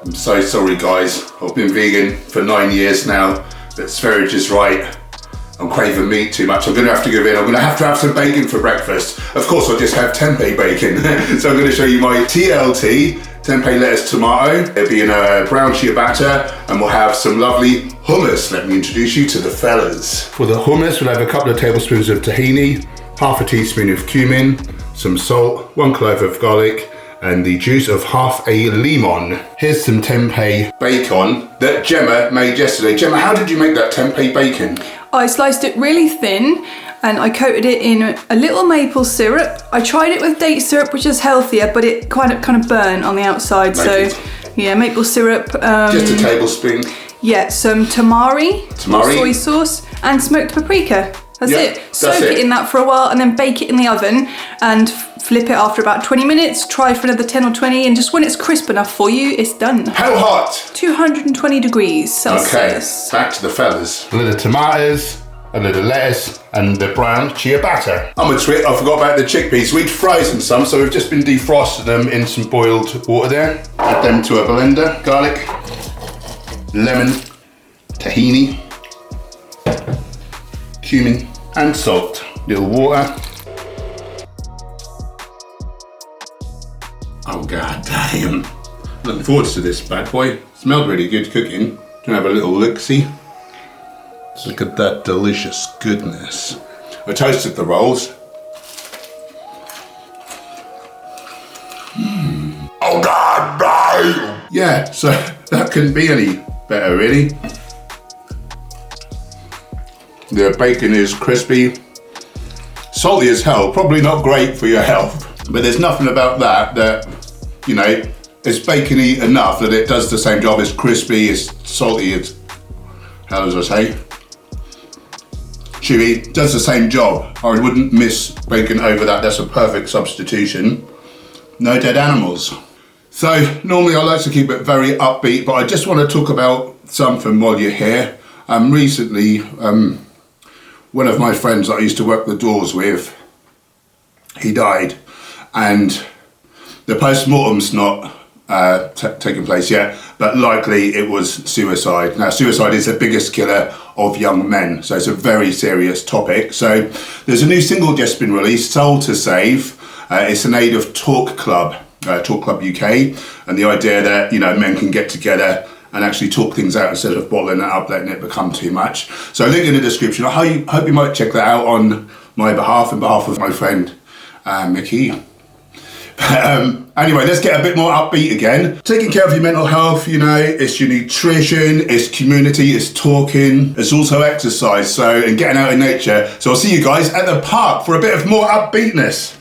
I'm so sorry guys, I've been vegan for 9 years now, but spherage is right. I'm craving meat too much. I'm going to have to give in. I'm going to have some bacon for breakfast. Of course, I'll just have tempeh bacon. So I'm going to show you my TLT, tempeh lettuce tomato. It'll be in a brown ciabatta, and we'll have some lovely hummus. Let me introduce you to the fellas. For the hummus, we'll have a couple of tablespoons of tahini, half a teaspoon of cumin, some salt, 1 clove of garlic, and the juice of half a lemon. Here's some tempeh bacon that Gemma made yesterday. Gemma, how did you make that tempeh bacon? I sliced it really thin and I coated it in a little maple syrup. I tried it with date syrup, which is healthier, but it kind of burnt on the outside. So yeah, maple syrup. Just a tablespoon. Yeah, some tamari, soy sauce, and smoked paprika. That's it. Soak it in that for a while and then bake it in the oven and flip it after about 20 minutes. Try for another 10 or 20, and just when it's crisp enough for you, it's done. How hot? 220 degrees Celsius. Okay, back to the fellas. A little tomatoes, a little lettuce, and the brown ciabatta. I'm a twit, I forgot about the chickpeas. We'd frozen some, so we've just been defrosting them in some boiled water there. Add them to a blender. Garlic, lemon, tahini, cumin, and salt. Little water. Oh god damn. Looking forward to this bad boy. Smelled really good cooking. Gonna have a little look-see. Look at that delicious goodness. I toasted the rolls. Oh god damn! Yeah, so that couldn't be any better really. The bacon is crispy, salty as hell, probably not great for your health, but there's nothing about that, you know, it's bacony enough that it does the same job. It's crispy, it's salty, it's, how does I say? Chewy, does the same job. I wouldn't miss bacon over that, that's a perfect substitution. No dead animals. So normally I like to keep it very upbeat, but I just want to talk about something while you're here. Recently, one of my friends that I used to work the doors with, he died, and the post-mortem's not taken place yet, but likely it was suicide. Now, suicide is the biggest killer of young men, so it's a very serious topic. So there's a new single just been released, Soul to Save. It's an aid of Talk Club UK, and the idea that, you know, men can get together and actually talk things out instead of bottling it up, letting it become too much. So link in the description. I hope you might check that out on my behalf and behalf of my friend Mickey. Anyway, let's get a bit more upbeat again. Taking care of your mental health, you know, it's your nutrition, it's community, it's talking, it's also exercise, so, and getting out in nature. So I'll see you guys at the park for a bit of more upbeatness.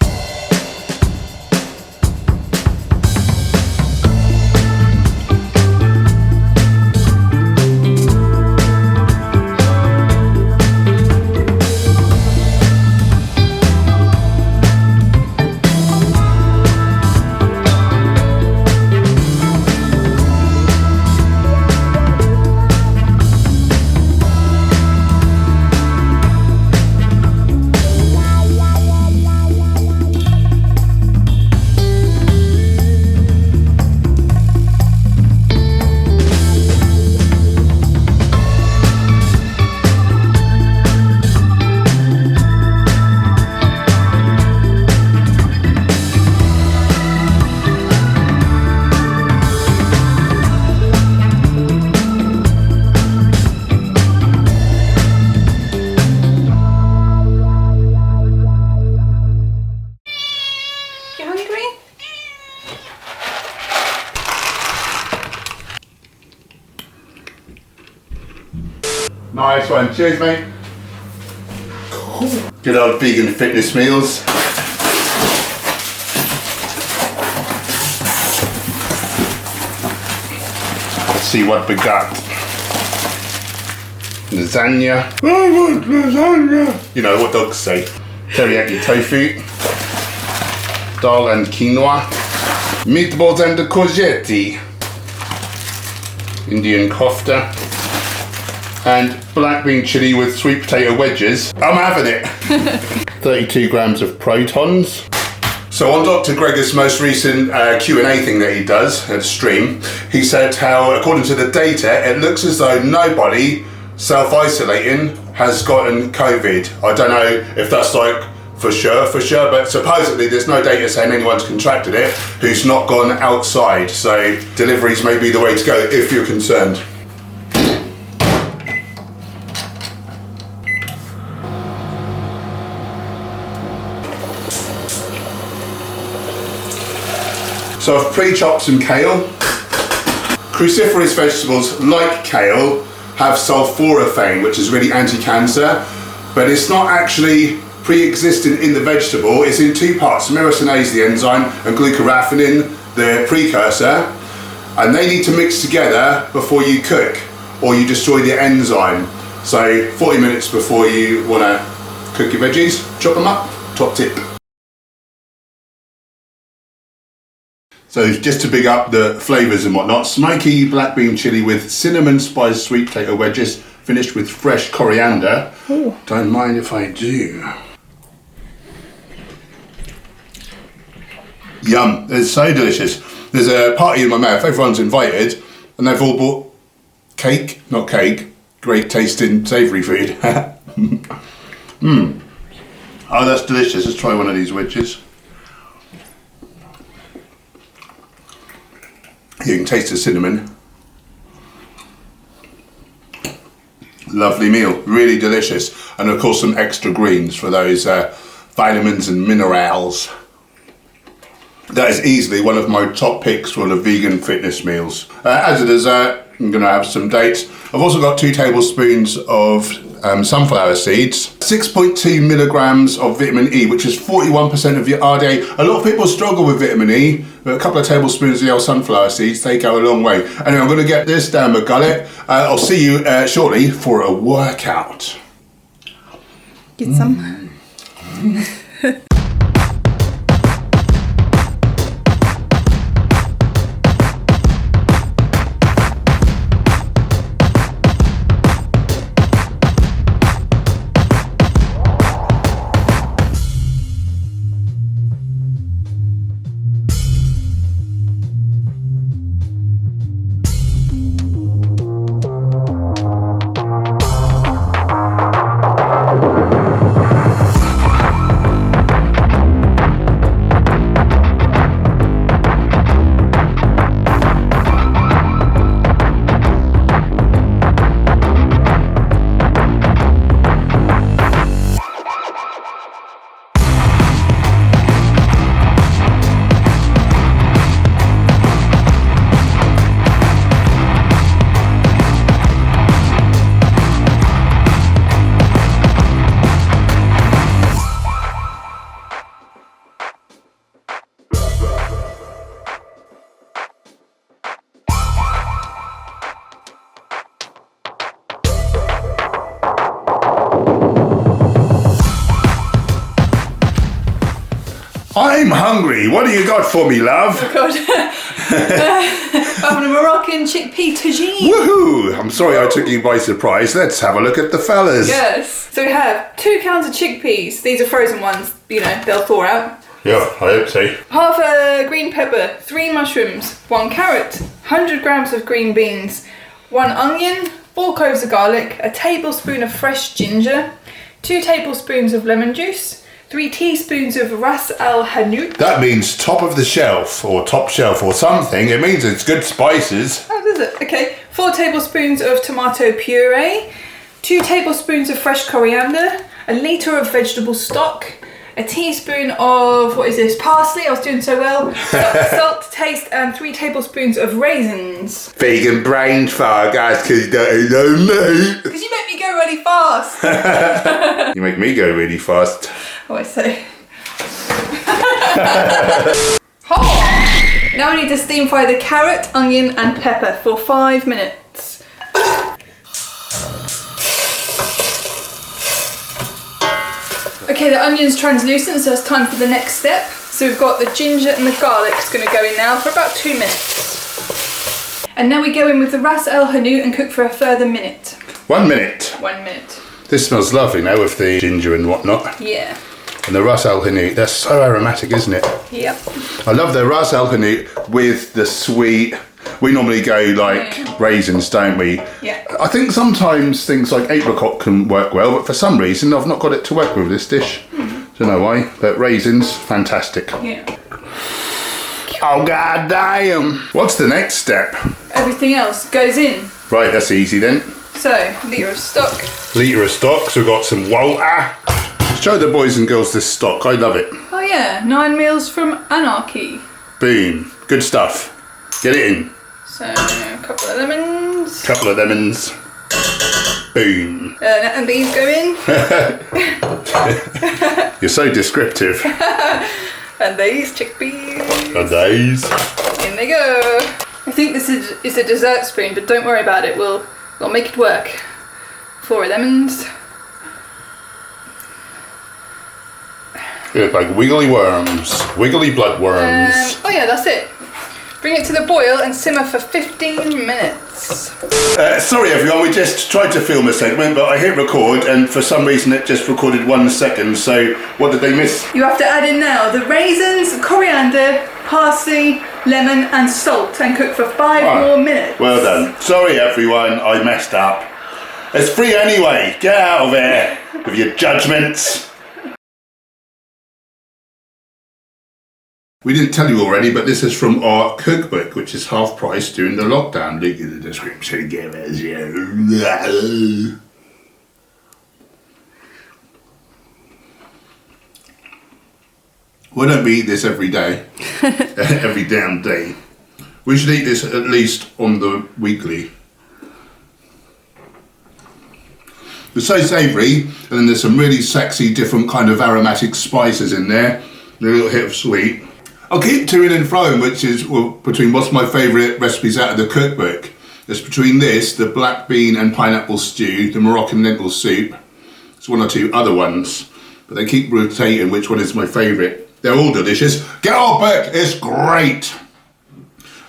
Nice one, cheers mate. Good old vegan fitness meals. Let's see what we got. Lasagna. I want lasagna. You know what dogs say. Teriyaki tofu. Dal and quinoa. Meatballs and courgette. Indian kofta. And black bean chili with sweet potato wedges. I'm having it. 32 grams of protons. So on Dr. Gregor's most recent Q&A thing that he does at stream, he said how, according to the data, it looks as though nobody self-isolating has gotten COVID. I don't know if that's like for sure, but supposedly there's no data saying anyone's contracted it who's not gone outside. So deliveries may be the way to go if you're concerned. So I've pre-chopped some kale. Cruciferous vegetables like kale have sulforaphane, which is really anti-cancer, but it's not actually pre-existent in the vegetable. It's in two parts: myrosinase, the enzyme, and glucoraphanin, the precursor, and they need to mix together before you cook, or you destroy the enzyme. So 40 minutes before you want to cook your veggies, chop them up, top tip. So just to big up the flavours and whatnot, smoky black bean chilli with cinnamon spiced sweet potato wedges, finished with fresh coriander. Ooh. Don't mind if I do. Yum, it's so delicious. There's a party in my mouth, everyone's invited, and they've all bought cake, not cake, great tasting savoury food. Oh, that's delicious. Let's try one of these wedges. You can taste the cinnamon. Lovely meal, really delicious. And of course some extra greens for those vitamins and minerals. That is easily one of my top picks for the vegan fitness meals. As a dessert, I'm gonna have some dates. I've also got 2 tablespoons of sunflower seeds, 6.2 milligrams of vitamin E, which is 41% of your RDA. A lot of people struggle with vitamin E, but a couple of tablespoons of the old sunflower seeds, they go a long way. Anyway, I'm gonna get this down my gullet. I'll see you shortly for a workout. Get some. I'm hungry. What do you got for me, love? Oh God. I'm having a Moroccan chickpea tagine. Woohoo! I'm sorry I took you by surprise. Let's have a look at the fellas. Yes. So we have 2 cans of chickpeas. These are frozen ones. You know, they'll thaw out. Yeah, I hope so. Half a green pepper, 3 mushrooms, 1 carrot, 100 grams of green beans, 1 onion, 4 cloves of garlic, a tablespoon of fresh ginger, 2 tablespoons of lemon juice, 3 teaspoons of ras al hanout. That means top of the shelf or top shelf or something. It means it's good spices. Oh, does it? Okay. 4 tablespoons of tomato puree, 2 tablespoons of fresh coriander, a litre of vegetable stock, a teaspoon of, what is this, parsley, I was doing so well, salt to taste, and 3 tablespoons of raisins. Vegan brain fart, guys, because you don't know me. Because you make me go really fast. You make me go really fast. Oh, I say. Oh! Now I need to steam fry the carrot, onion and pepper for 5 minutes. Okay, the onion's translucent, so it's time for the next step. So we've got the ginger and the garlic is going to go in now for about 2 minutes. And now we go in with the ras el hanout and cook for a further minute. 1 minute. 1 minute. This smells lovely now with the ginger and whatnot. Yeah. And the Ras Al Hanout, they're so aromatic, isn't it? Yep. I love the Ras Al Hanout with the sweet. We normally go like raisins, don't we? Yeah. I think sometimes things like apricot can work well, but for some reason I've not got it to work with this dish. Don't know why, but raisins, fantastic. Yeah. Oh god damn! What's the next step? Everything else goes in. Right, that's easy then. So, litre of stock. Litre of stock, so we've got some water. Show the boys and girls this stock, I love it. Oh yeah, 9 meals from Anarchy. Boom, good stuff. Get it in. So, a couple of lemons. Couple of lemons. Boom. And these go in. You're so descriptive. And these chickpeas. And these. In they go. I think this is a dessert spoon, but don't worry about it. We'll make it work. 4 lemons. It's like wiggly worms, wiggly bloodworms. Oh yeah, that's it. Bring it to the boil and simmer for 15 minutes. Sorry everyone, we just tried to film a segment, but I hit record and for some reason it just recorded 1 second, so what did they miss? You have to add in now the raisins, coriander, parsley, lemon and salt and cook for 5 more minutes. Well done. Sorry everyone, I messed up. It's free anyway, get out of here with your judgments. We didn't tell you already, but this is from our cookbook, which is half price during the lockdown. Link in the description. Give us you. Why don't we eat this every day? Every damn day. We should eat this at least on the weekly. It's so savoury, and then there's some really sexy, different kind of aromatic spices in there. A little hit of sweet. I'll keep to and froing, which is between what's my favourite recipes out of the cookbook. It's between this, the black bean and pineapple stew, the Moroccan lentil soup. There's 1 or 2 other ones, but they keep rotating which one is my favourite. They're all delicious. Get our book, it's great.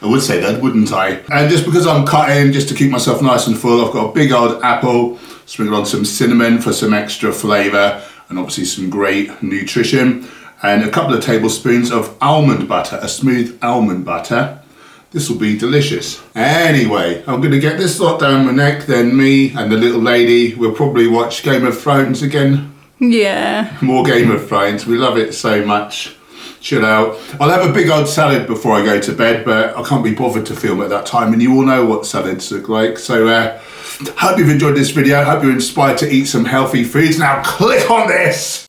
I would say that, wouldn't I? And just because I'm cutting, just to keep myself nice and full, I've got a big old apple, sprinkled on some cinnamon for some extra flavour, and obviously some great nutrition. And a couple of tablespoons of almond butter, a smooth almond butter. This will be delicious. Anyway, I'm going to get this lot down my neck, then me and the little lady will probably watch Game of Thrones again. Yeah. More Game of Thrones, we love it so much. Chill out. I'll have a big old salad before I go to bed, but I can't be bothered to film at that time, and you all know what salads look like. So hope you've enjoyed this video, hope you're inspired to eat some healthy foods. Now click on this!